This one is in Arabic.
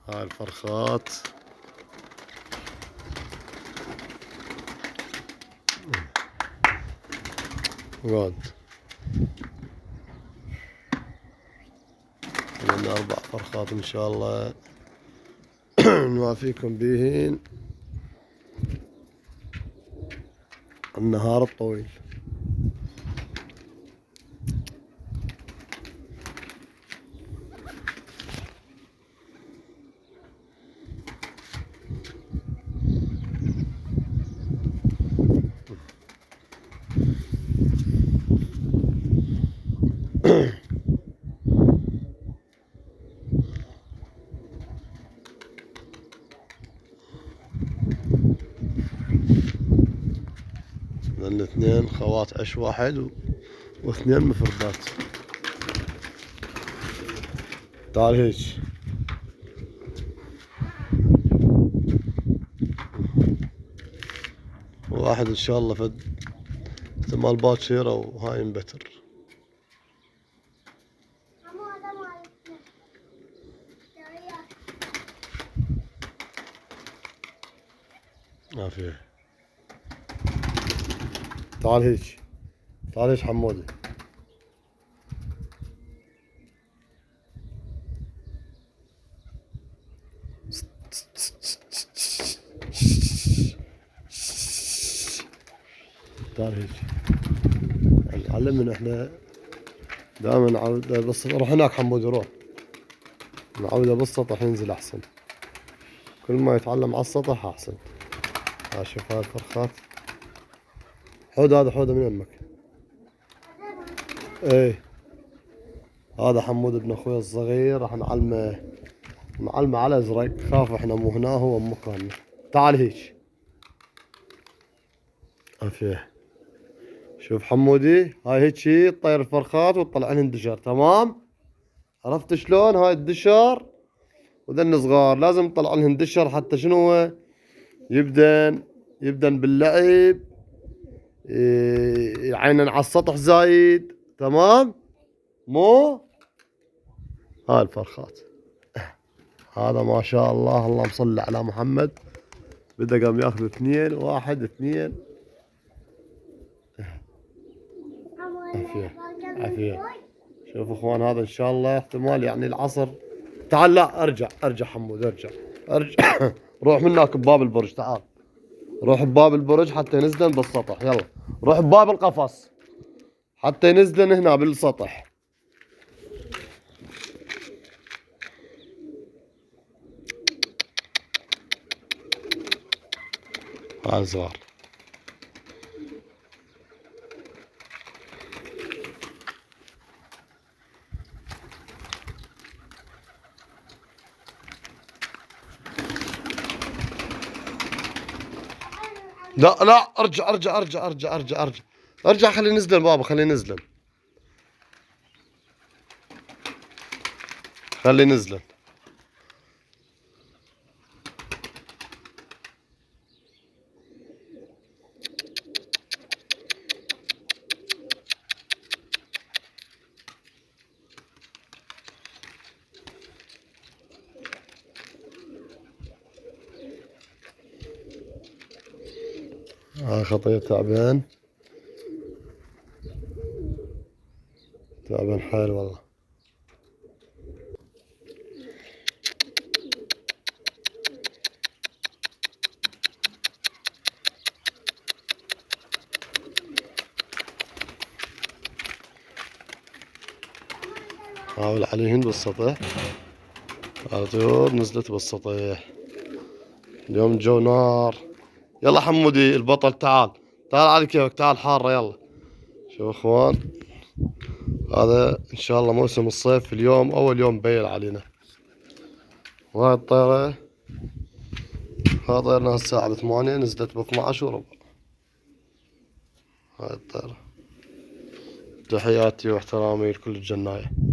هاي الفرخات. اقعد. عندنا 4 فرخات ان شاء الله نوافيكم بيهن النهار الطويل. لأن 2 خوات عش واحد و2 مفردات. تعال هيك. واحد ان شاء الله فد احتمال باكر وهاي مبتر. ما فيه. تعال هيك. تعال هيك حمودي. تعال هيك. علمنا احنا دائما نعود بالسطح. روح هناك حمودي روح. نعوده بالسطح ينزل احسن. كل ما يتعلم على السطح احسن. ها شوف هاي الفرخات. حوده هذا حوده من يمك. ايه هذا حمود ابن اخوي الصغير راح نعلمه على ازرق. خاف احنا مو هنا هو مكاننا. تعال هيك. عافية. شوف حمودي هاي هيك تطير الفرخات وتطلعن دشر. تمام. عرفت شلون؟ هاي الدشر وذن صغار لازم نطلع لهن دشر حتى شنو يبدن باللعب. يعينن على السطح زايد. تمام. مو هاي الفرخات. هذا ما شاء الله اللهم صل على محمد. بدأ قام ياخذ 2 1 2. عافية عافية. شوف اخوان هذا ان شاء الله احتمال يعني العصر. تعال لا ارجع حمود ارجع روح منك بباب البرج. تعال روح بباب البرج حتى ينزلن بالسطح. يلا روح بباب القفص حتى ينزلن هنا بالسطح. هاي صغار. لا ارجع خليه ينزلن بابا. خليه ينزلن. هاي خطية تعبان حيل والله. حاول عليهن بالسطح. على طول نزلت بالسطح. اليوم الجو نار. يلا حمودي البطل تعال على كيفك. تعال حارة يلا. شوف اخوان هذا ان شاء الله موسم الصيف. اليوم اول يوم بيل علينا. وهاي الطيرة هاي طيرناها الساعة 8 نزلت ب12:15. هاي الطيرة. تحياتي واحترامي لكل الجناية.